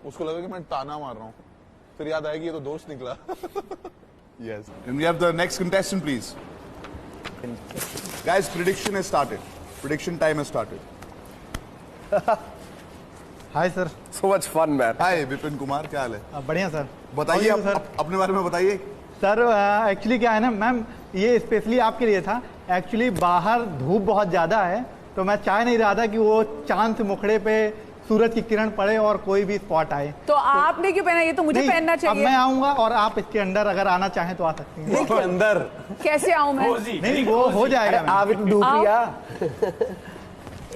उसको लगा कि मैं ताना मार रहा हूँ, फिर याद आया कि ये तो दोस्त निकला। Yes. And we have the next contestant, please. Guys, prediction has started. Prediction time has started. Hi sir. So much fun, man. Hi, Vipin Kumar, क्या हाल है? बढ़िया सर। बताइए सर। अपने बारे में बताइए। सर एक्चुअली क्या है ना मैम, ये स्पेशली आपके लिए था। एक्चुअली बाहर धूप बहुत ज़्यादा है, तो मैं चाह नहीं रहा था कि वो चांद से मुखड़े पे सूरज की किरण पड़े और कोई भी स्पॉट आए। तो आपने क्यों पहना? ये तो मुझे पहनना चाहिए। अब मैं आऊंगा और आप इसके अंदर अगर आना चाहें तो आ सकती हैं। इसके अंदर कैसे आऊं मैं? नहीं वो हो जाएगा। आप डूब गया।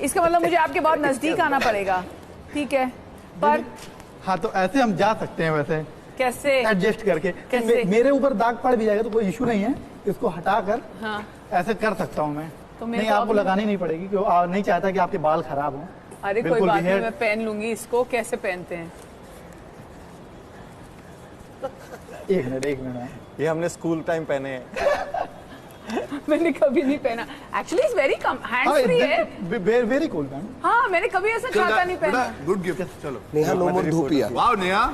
इसका मतलब मुझे आपके बहुत नजदीक आना पड़ेगा, ठीक है? पर हाँ तो ऐसे हम जा सकते हैं, वैसे कैसे एडजस्ट करके। कैसे? मेरे ऊपर दाग पड़ भी जाएगा तो कोई इशू नहीं है, इसको हटाकर हाँ। ऐसे कर सकता हूँ मैं। तो नहीं आपको लगानी नहीं पड़ेगी, क्यों नहीं चाहता कि आपके बाल खराब हों। अरे कोई बात नहीं, मैं पहन लूंगी इसको। कैसे पहनते हैं? एक मिनट। ये हमने स्कूल टाइम पहने हैं। मैंने कभी नहीं पहना। Actually it's very come, hands free है। Very cool ma'am. हाँ, मैंने कभी ऐसा छाता नहीं पहना। Good gift. चलो नेहा नो मोर धूपिया। वाह नेहा,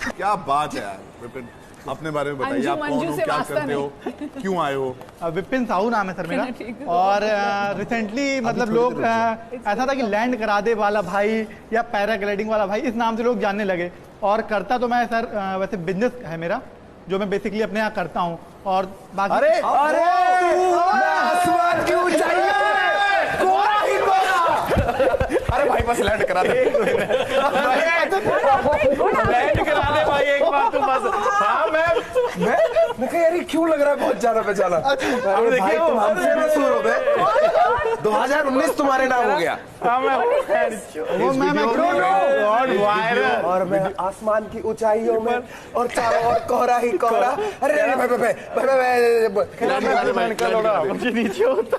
क्या बात है यार। विपिन अपने बारे में बताइए, आप कौन हो, क्या करते हो, क्यों आए हो? विपिन साहू नाम है सर मेरा। और रिसेंटली मतलब लोग ऐसा था कि लैंड करा दे वाला भाई या पैराग्लाइडिंग वाला भाई, इस नाम से लोग जानने लगे। और करता तो मैं सर वैसे बिजनेस है मेरा, जो मैं बेसिकली अपने यहाँ करता हूँ। और बाकी अरे अरे आसमान की ऊंचाई अरे भाई बस लैंड करा दे। लैंड करा दे भाई एक बार तुम बस। हाँ मैं कह यार क्यों लग रहा है बहुत ज्यादा बेचारा। अब देखिए तुम हमसे मशहूर हो गए। 2019 तुम्हारे नाम हो गया। वो मैं वायरल और मैं आसमान की ऊंचाइयों में और चारों ओर कोहरा ही कोहरा। अरे नीचे होता।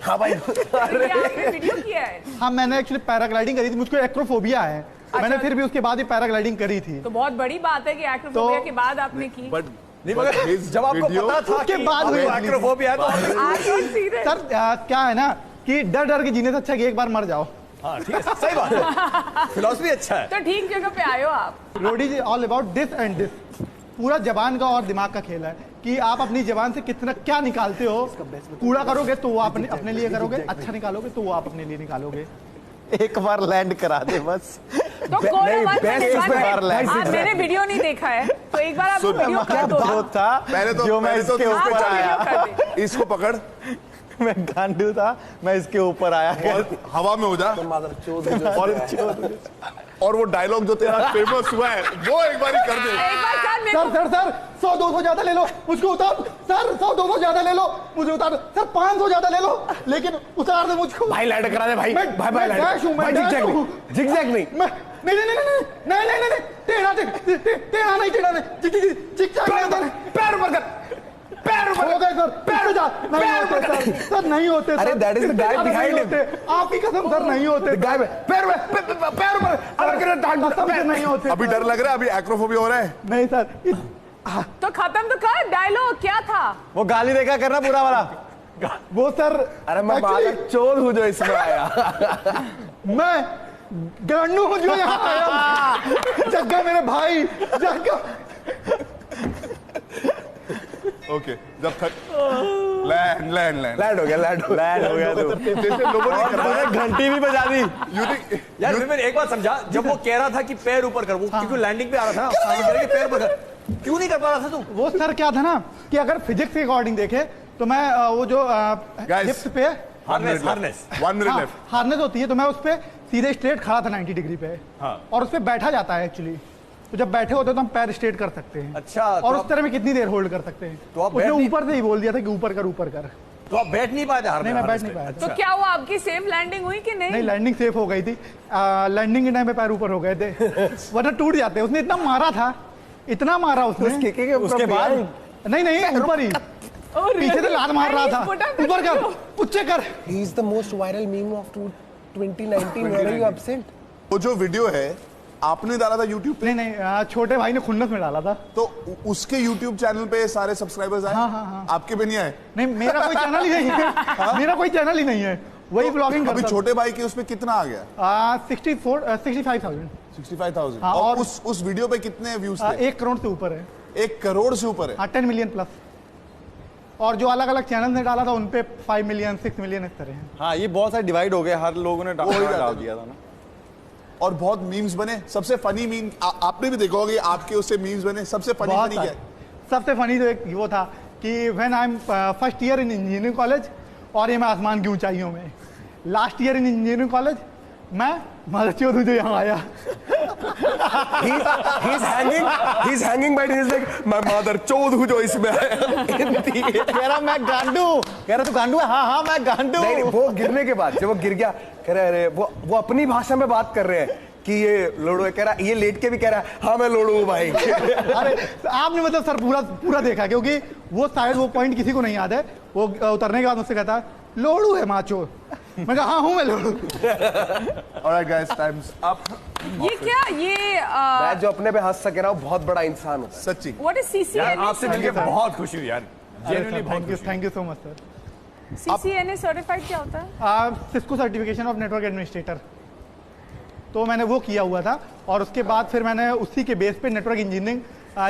हाँ भाई वीडियो किया है। हाँ मैंने एक्चुअली पैराग्लाइडिंग करी थी, मुझको एक्रोफोबिया है। मैंने फिर भी उसके बाद ही पैराग्लाइडिंग करी थी। तो बहुत बड़ी बात है कि एक्रोफोबिया के बाद आपने की। बट नहीं मगर जब आपको पता था उसके बाद हुई एक्रोफोबिया तो सर क्या है ना कि डर डर के जीने से अच्छा है कि एक बार मर जाओ। हाँ ठीक है, सही बात है। फिलॉसफी अच्छा है। तो ठीक जगह पे आए हो आप। Roadie is all about this and this. पूरा जबान का और दिमाग का खेल है कि आप अपनी जबान से कितना क्या निकालते हो। कूड़ा करोगे तो वो अपने लिए करोगे, अच्छा निकालोगे तो वो आप अपने लिए निकालोगे। एक बार लैंड करा दे बस। तो मैंने वीडियो नहीं देखा है, तो एक बार आप वीडियो कर दो। पहले तो जो मैं इसके ऊपर आया, इसको पकड़। मैं गांडू था, मैं इसके ऊपर आया और हवा में हो जा और वो डायलॉग जो तेरा फेमस हुआ है वो एक बार कर दे। सर 100-200 ज्यादा ले लो, मुझको उतार। सर 100-200 ज्यादा ले लो, मुझे उतार। सर 500 ज्यादा ले लो, लेकिन उतार दे मुझको। भाई लैंड करा दे भाई। भाई जिगजैग नहीं। नहीं टेढ़ा नहीं पैर ऊपर कर। पैर ऊपर हो गए सर, पैर जा। नहीं होते सर, नहीं होते। अरे that is the guy behind him. आपकी कसम सर नहीं होते। गाय में पैर ऊपर अगर नहीं होते। अभी डर लग रहा है, अभी एक्रोफोबिया हो रहा है। नहीं सर। तो खत्म तो कर, डायलॉग क्या था? वो गाली देखा करना पूरा वाला वो सर। अरे मैं चोर हूँ जो इसमें आया। मैं गांडू हूँ जो यहाँ आया। जग्गा मेरे भाई, जग्गा। ओके जब लैंड हो गया तो जैसे लोगों ने कहा घंटी भी बजा दी। यार मैंने एक बात समझा, जब वो कह रहा था कि पैर ऊपर कर, वो क्योंकि लैंडिंग पे आ रहा था ना, पैर ऊपर कर, क्यों नहीं कर पा रहा था तू? वो सर क्या था ना कि अगर फिजिक्स के अकॉर्डिंग देखे तो मैं वो जो हिप्स पे हार्नेस होती है, तो मैं उस पे सीधे स्ट्रेट खड़ा था 90 डिग्री पे। और उस पे बैठा जाता है एक्चुअली। तो जब बैठे होते तो हम पैर स्ट्रेट कर सकते हैं। अच्छा। और उस तरह में कितनी देर होल्ड कर सकते हैं? तो आप उसने ऊपर से ही बोल दिया था कि ऊपर कर। तो आप बैठ नहीं पाए थे? नहीं मैं बैठ नहीं पाया। तो क्या हुआ, आपकी सेफ लैंडिंग हुई कि नहीं? नहीं लैंडिंग सेफ हो गई थी। लैंडिंग के टाइम पे पैर ऊपर हो गए थे, वरना टूट जाते। उसने इतना मारा था, इतना मारा उसने। उसके बाद नहीं ऊपर ही पीछे से लात मार रहा था। ऊपर कर, ऊंचे कर। He is the most viral meme of 2019। Where are you absent? वो जो वीडियो है आपने डाला था YouTube पे? नहीं छोटे भाई ने खुन्नस में डाला था। तो उसके YouTube चैनल पे सारे सब्सक्राइबर्स आए? हाँ। आपके भी नहीं आए? नहीं मेरा कोई चैनल ही नहीं है। मेरा कोई चैनल ही नहीं है। वही ब्लॉगिंग अभी करता छोटे भाई के उसमें कितना आ गया? 65,000। 65,000। हाँ, और और उस वीडियो पे कितने व्यूज थे? 1 करोड़ से ऊपर है। 1 करोड़ से ऊपर है। 10 मिलियन प्लस। और जो अलग अलग चैनल ने डाला था उन पे 5 मिलियन 6 मिलियन इस तरह हैं। हाँ, ये बहुत सारे डिवाइड हो गए, हर लोगों ने डाल दिया था ना। और बहुत मीम्स बने। सबसे फनी मीम आपने भी देखा होगा कि आपके उससे मीम्स बने। सबसे फनी बहुत क्या है? सबसे फनी तो एक वो था कि when I am first year in engineering college, और ये मैं आसमान की ऊंचाइयों में, last year in engineering college, मैं मदरचोद जो यहाँ आया। he's hanging by his like मैं मादर चौध हूँ जो इसमें आया। कह रहा मैं गांडू, कह रहा तू गांडू है? हाँ हाँ मैं गांडू। नहीं, वो गिरने के बाद जब वो गिर गया, कह रहे अरे वो अपनी भाषा में बात कर रहे हैं कि ये लोड़ू है। कह रहा ये लेट के भी कह रहा है हाँ मैं लोड़ू हूँ भाई। अरे आपने मतलब सर पूरा देखा, क्योंकि वो शायद वो पॉइंट किसी को नहीं याद है। वो उतरने के बाद मुझसे कहता लोड़ू है माचो। मैं कहा हाँ हूँ मैं लोड़ू। Alright guys, time's up. ये क्या ये मैं जो अपने पे हंस सके ना वो बहुत बड़ा इंसान होता है। सच्ची। What is CCNA? आपसे मिलके बहुत खुशी हुई यार, genuinely thank you so much sir. CCNA certified क्या होता है? Cisco certification of network administrator. तो मैंने वो किया हुआ था, और उसके बाद फिर मैंने उसी के बेस पे network engineering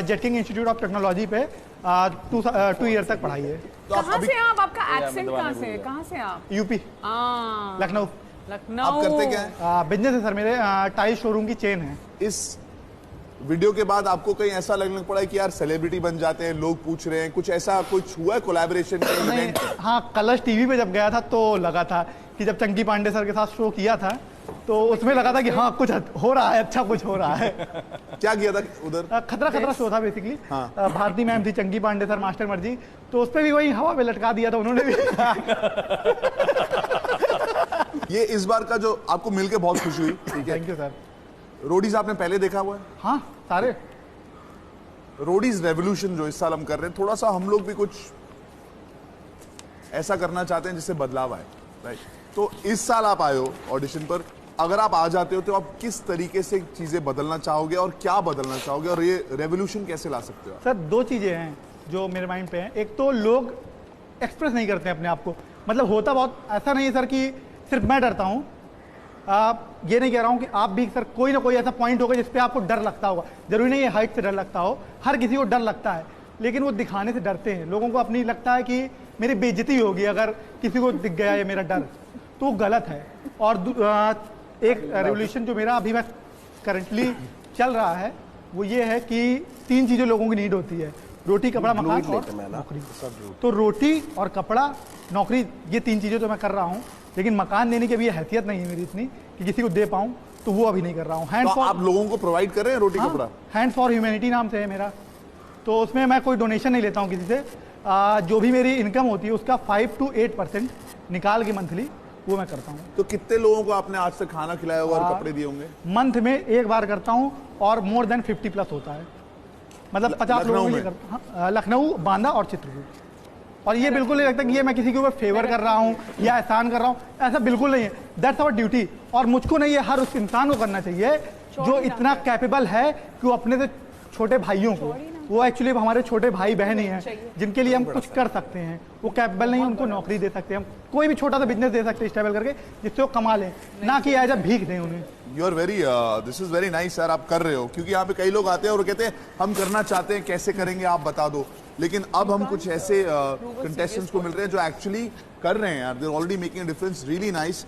Jetking institute of technology पे 2 ईयर तक पढ़ाई है। तो कहाँ से आप? आपका एक्सेंट कहाँ से है? कहाँ से आप? यूपी, लखनऊ। लखनऊ। आप करते क्या है? बिजनेस है सर मेरे, टाइल शोरूम की चेन है। इस वीडियो के बाद आपको कहीं ऐसा लगने पड़ा है कि यार सेलिब्रिटी बन जाते हैं, लोग पूछ रहे हैं, कुछ ऐसा कुछ हुआ है कोलैबोरेशन का नहीं, इवेंट? हाँ कलर्स टीवी पे जब गया था तो लगा था कि जब चंकी पांडे सर के साथ शो किया था तो उसमें लगा था कि हाँ कुछ हो रहा है, अच्छा कुछ हो रहा है। क्या किया था उधर? खतरा शो था बेसिकली। हाँ। भारती मैम थी, चंकी पांडे सर, मास्टर मर्जी, तो उस पर भी वही हवा में लटका दिया था उन्होंने भी। ये इस बार का जो आपको मिलके बहुत खुशी हुई, ठीक है? Thank you sir. रोडीज आपने पहले देखा हुआ है? हाँ सारे। रोडीज रेवोल्यूशन जो इस साल हम कर रहे हैं, थोड़ा सा हम लोग भी कुछ ऐसा करना चाहते हैं जिससे बदलाव आए, राइट? तो इस साल आप आए हो ऑडिशन पर, अगर आप आ जाते हो तो आप किस तरीके से चीजें बदलना चाहोगे और क्या बदलना चाहोगे, और ये रेवोल्यूशन कैसे ला सकते हो? सर 2 चीज़ें हैं जो मेरे माइंड पे हैं। एक तो लोग एक्सप्रेस नहीं करते हैं अपने आप को, मतलब होता बहुत ऐसा नहीं है सर कि सिर्फ मैं डरता हूँ। ये नहीं कह रहा हूँ कि आप भी सर, कोई ना कोई ऐसा पॉइंट होगा जिस पे आपको डर लगता होगा। जरूरी नहीं है हाइट से डर लगता हो, हर किसी को डर लगता है, लेकिन वो दिखाने से डरते हैं। लोगों को अपनी लगता है कि मेरी बेइज्जती होगी अगर किसी को दिख गया ये मेरा डर, तो वो गलत है। और एक रेवोल्यूशन जो मेरा अभी मैं करंटली चल रहा है वो ये है कि 3 चीज़ें लोगों की नीड होती है, रोटी कपड़ा मकान और नौकरी। तो रोटी और कपड़ा नौकरी, ये 3 चीज़ें तो मैं कर रहा हूँ, लेकिन मकान देने की अभी हैसियत नहीं है मेरी इतनी कि किसी को दे पाऊँ, तो वो अभी नहीं कर रहा हूँ। हैंड तो आप लोगों को प्रोवाइड कर रहे हैं रोटी कपड़ा? हैंड फॉर ह्यूमैनिटी नाम से है मेरा, तो उसमें मैं कोई डोनेशन नहीं लेता हूँ किसी से। जो भी मेरी इनकम होती है उसका 5 to 8% निकाल के मंथली वो मैं करता हूँ। तो कितने लोगों को आपने आज तक खाना खिलाया होगा और कपड़े दिए होंगे? मंथ में एक बार करता हूँ, और मोर देन 50+ होता है, मतलब 50 लोगों को करता हूँ। लखनऊ, बांदा और चित्रकूट। और ये बिल्कुल नहीं लगता कि ये मैं किसी के ऊपर फेवर कर रहा हूँ या एहसान कर रहा हूँ, ऐसा बिल्कुल नहीं है। That's our duty. और मुझको नहीं, ये हर उस इंसान को करना चाहिए जो इतना कैपेबल है कि वो अपने से छोटे भाइयों को, वो एक्चुअली हमारे छोटे भाई बहन ही हैं जिनके लिए हम कुछ कर सकते हैं, वो कैपेबल नहीं है, उनको नौकरी दे सकते हैं, हम कोई भी छोटा सा बिजनेस दे सकते हैं स्टेबल करके, जिससे वो कमा लें, ना कि एज अ भीख दें उन्हें। You are very, this is very nice sir, आप कर रहे हो। क्योंकि यहाँ पे कई लोग आते हैं और कहते हैं हम करना चाहते हैं, कैसे करेंगे आप बता दो। लेकिन अब हम कुछ ऐसे कंटेस्टेंट्स को मिल रहे हैं जो एक्चुअली कर रहे हैं यार, they are already making a difference, really nice.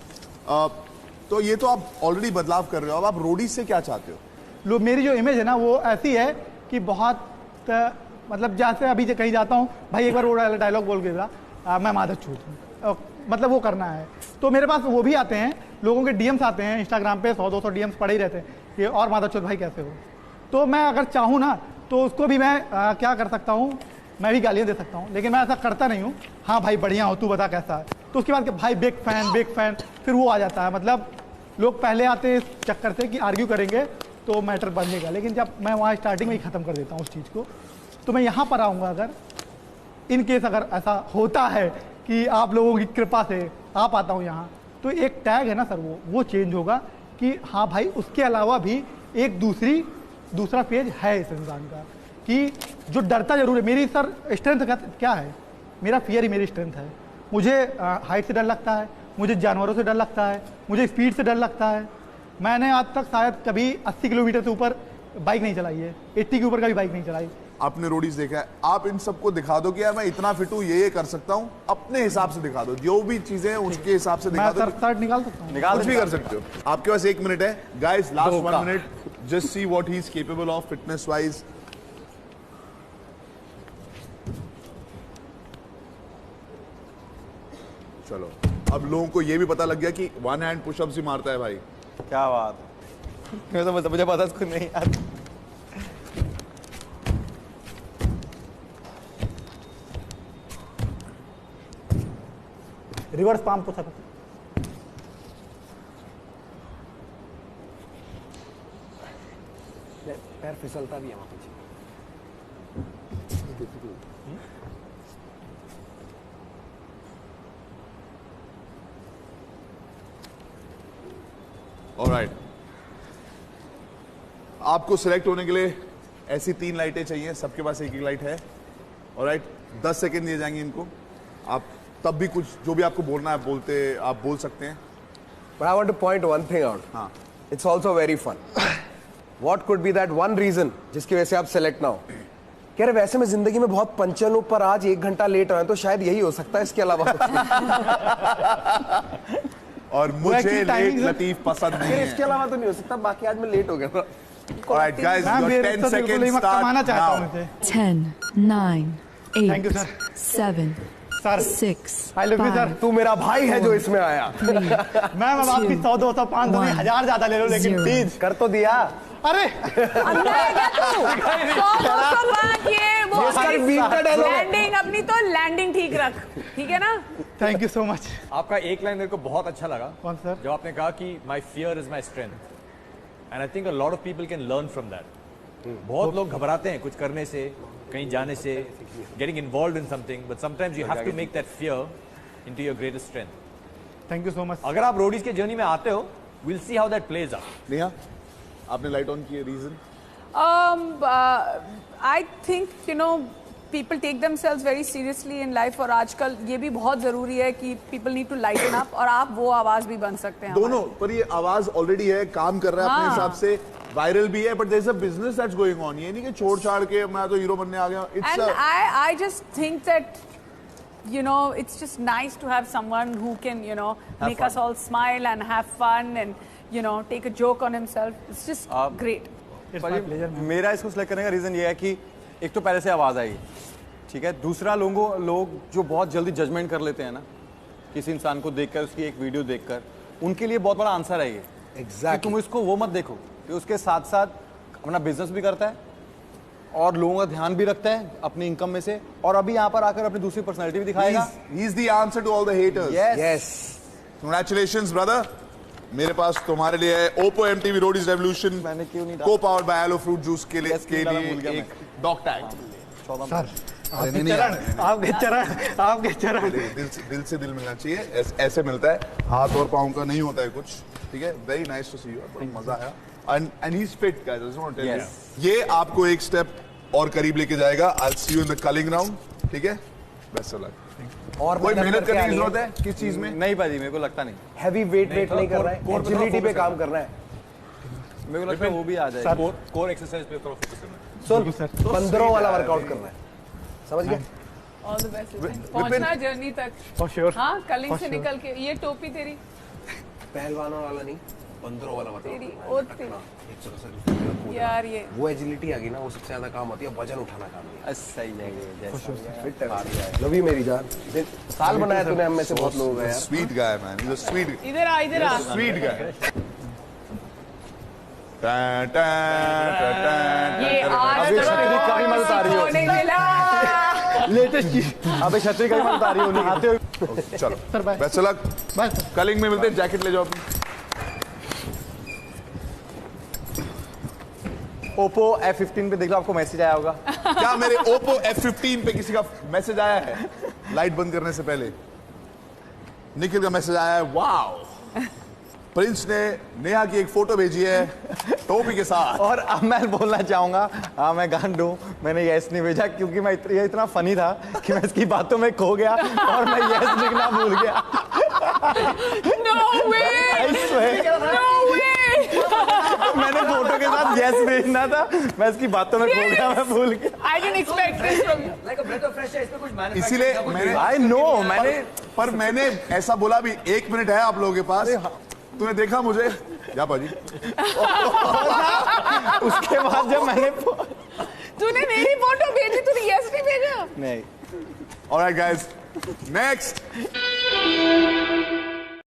तो ये तो आप ऑलरेडी बदलाव कर रहे हो, अब आप रोडी से क्या चाहते हो? लोग, मेरी जो इमेज है ना वो ऐसी है कि बहुत मतलब जैसे अभी कहीं जाता हूँ, भाई एक बार वो डायलॉग बोल के मैं माधव छूट हूँ, मतलब वो करना है। तो मेरे पास वो भी आते हैं, लोगों के डीएम्स आते हैं इंस्टाग्राम पे, 100-200 डीएम्स पड़े ही रहते हैं कि और माधव छूट भाई कैसे हो। तो मैं अगर चाहूँ ना तो उसको भी मैं क्या कर सकता हूँ, मैं भी गालियाँ दे सकता हूँ, लेकिन मैं ऐसा करता नहीं हूँ। हाँ भाई बढ़िया हो, तू बता कैसा है, तो उसके बाद भाई बिग फैन, फिर वो आ जाता है। मतलब लोग पहले आते हैं इस चक्कर से कि आर्ग्यू करेंगे तो मैटर बढ़ेगा, लेकिन जब मैं वहाँ स्टार्टिंग में ही ख़त्म कर देता हूँ उस चीज़ को। तो मैं यहाँ पर आऊँगा, अगर इन केस अगर ऐसा होता है कि आप लोगों की कृपा से आ पाता हूँ यहाँ, तो एक टैग है ना सर, वो चेंज होगा कि हाँ भाई उसके अलावा भी एक दूसरा पेज है इस इंसान का, कि जो डरता जरूर है। मेरी सर स्ट्रेंथ क्या है, मेरा फियर ही मेरी स्ट्रेंथ है। मुझे हाइट से डर लगता है, मुझे जानवरों से डर लगता है, मुझे स्पीड से डर लगता है। मैंने आज तक शायद कभी 80 किलोमीटर से ऊपर बाइक नहीं चलाई है, 80 के ऊपर का भी बाइक नहीं चलाई। आपने रोडीज देखा है, आप इन सबको दिखा दो कि यार मैं इतना फिट हूँ, ये कर सकता हूँ, अपने हिसाब से दिखा दो, जो भी चीजें हैं उसके हिसाब से दिखा मैं दो। शर्ट निकाल सकता हूँ। कुछ भी कर सकते हो। आपके पास 1 मिनट है guys, last 1 minute, just see what he is capable of fitness wise. चलो, अब लोगों को ये भी पता लग गया कि 1 हैंड पुशअप्स ही मारता है भाई। क्या बात, मुझे पता इसको नहीं यार। Reverse palm pushup. पैर फिसलता भी है वहां पीछे। ऑलराइट, आपको सिलेक्ट होने के लिए ऐसी 3 लाइटें चाहिए, सबके पास एक लाइट है। ऑलराइट, 10 सेकंड दिए जाएंगे इनको। आप तब भी कुछ जो भी आपको बोलना है आप बोल सकते हैं। But I want to point one thing out. हाँ, It's also very fun. What could be that one reason जिसकी वजह से आप सेलेक्ट ना हो? कह रहे वैसे मैं जिंदगी में बहुत पंचल हूं, पर आज 1 घंटा लेट आया तो शायद यही हो सकता है, इसके अलावा और मुझे actually लेट timing से- लतीफ पसंद नहीं फिर है। इसके अलावा तो नहीं हो सकता। बाकी आज मैं लेट हो गया था। ऑलराइट गाइस, मैम योर ये 10 रिश्ता बिल्कुल ही सेकंड मैं कमाना स्टार्ट चाहता हूँ नाउ। इसे। 10, 9, 8, Thank you, sir. 7, sir 6, I love you sir. तू मेरा भाई है जो इसमें आया। मैम अब आपकी 100, 200, 500 नहीं, 1000 ज्यादा ले लो, लेकिन 0. प्लीज। कर तो दिया। अरे अंधा है क्या तू? 100-200 ये वो इसका बीट का डायलॉग है। लैंडिंग अपनी तो लैंडिंग ठीक रख, ठीक है ना? Thank you so much. आपका एक लाइन मेरे को बहुत अच्छा लगा, कौन सर? जब आपने कहा कि my fear is my strength, and I think a lot of people can learn from that. बहुत लोग घबराते हैं कुछ करने से, कहीं जाने से, getting involve in something, but sometimes you have to make that fear into your greatest strength. Thank you so much. अगर आप रोडीज के जर्नी में आते हो, will see how that plays out. Neha, आपने लाइट ऑन की है, reason? I think people take themselves very seriously in life, और आजकल ये भी बहुत जरूरी है कि people need to lighten up, और आप वो आवाज भी बन सकते हैं। दोनों पर ये आवाज ऑलरेडी है, काम कर रहा है अपने हाँ। हिसाब से, वायरल भी है, but there is a business that's going on. ये नहीं कि छोड़ छाड़ के मैं तो हीरो बनने आ गया। And it's I just think that it's just nice to have someone who can make us all smile and have fun and take a joke on himself. It's just great. मेरा इसको select करने का reason ये है कि एक तो पहले से आवाज आएगी, ठीक है। दूसरा, लोग जो बहुत जल्दी जजमेंट कर लेते हैं ना किसी इंसान को देखकर, उसकी एक वीडियो देखकर, उनके लिए बहुत बड़ा आंसर है ये। Exactly. तुम इसको वो मत देखो कि उसके साथ साथ अपना बिजनेस भी करता है और लोगों का ध्यान भी रखता है अपनी इनकम में से, और अभी यहाँ पर आकर अपनी दूसरी पर्सनैलिटी भी दिखाएगा। He is the answer to all the haters. Yes. Congratulations brother. मेरे पास तुम्हारे लिए है Oppo MTV Roadies Revolution, मैंने क्यों नहीं को powered by aloe fruit juice के लिए Yes, भूल गया एक डॉग टैग। सर अरे नहीं यार, आपके चरण दिल से दिल मिलना चाहिए, ऐसे मिलता है, हाथ और पाँव का नहीं होता है कुछ, ठीक है। Very nice to see you, बड़ा मजा आया। And he is fit guys, I just want to tell you, ये आपको एक स्टेप और करीब लेके जाएगा। I will see you in the culling round, ठीक है। Best of luck. और कोई मेहनत करने की जरूरत है किस चीज में? नहीं भाजी, मेरे को लगता नहीं। हैवी वेट नहीं कर रहा है, एजिलिटी पे काम कर रहा है। मेरे को लगता है वो भी आ जाएगा। कोर एक्सरसाइज पे थोड़ा फोकस करना है। सुन, 15 वाला वर्कआउट करना है, समझ गए? All the best. पहुंचना जर्नी तक। For sure. हाँ, कलिंग से निकल के ये टोपी तेरी पहलवानों वाला नहीं, 15 वाला वर्कआउट। तेरी ओ तेरी यार, ये वो एजिलिटी आ गई ना, वो सबसे ज्यादा काम होती है, वजन उठाना काम नहीं। सही है ये, जैसा फिट है, लव यू मेरी जान। साल बनाया तूने, हम में से बहुत लोग हैं यार। Sweet guy man, he is a sweet इधर आ स्वीट गाय। ये आज अभी छतरी का ही मदद आ रही हो। नहीं मिला। लेटेस्ट चीज। अबे छतरी का ही मत आ रही हो, नहीं आते हो। चलो sir bye. Best of luck. Bye. Culling में मिलते हैं, जैकेट ले जाओ अपनी। ओप्पो F15 पे देख लो, आपको मैसेज आया होगा। क्या मेरे Oppo F15 पे किसी का मैसेज आया है? लाइट बंद करने से पहले निखिल का मैसेज आया है, वाओ प्रिंस ने नेहा की एक फोटो भेजी है टोपी के साथ। और अब मैं बोलना चाहूंगा, हाँ मैं गांड हूं, मैंने यस नहीं भेजा क्योंकि मैं ये इतना फनी था कि मैं इसकी बातों में खो गया और मैं यस लिखना भूल गया। No way! I swear. No way! मैंने फोटो के साथ यस भेजना था, मैं इसकी बातों में खो गया, मैं भूल गया। I didn't expect this from you. Like a breath of fresh air, इसमें कुछ manufacturing इसीलिए का कुछ मैंने आई नो, मैंने पर मैंने ऐसा बोला भी 1 मिनट है आप लोगों के पास। तूने देखा मुझे या पाजी? उसके बाद जब मैंने तूने मेरी फोटो भेजी, तूने यस नहीं भेजा? नहीं All right, guys. Next.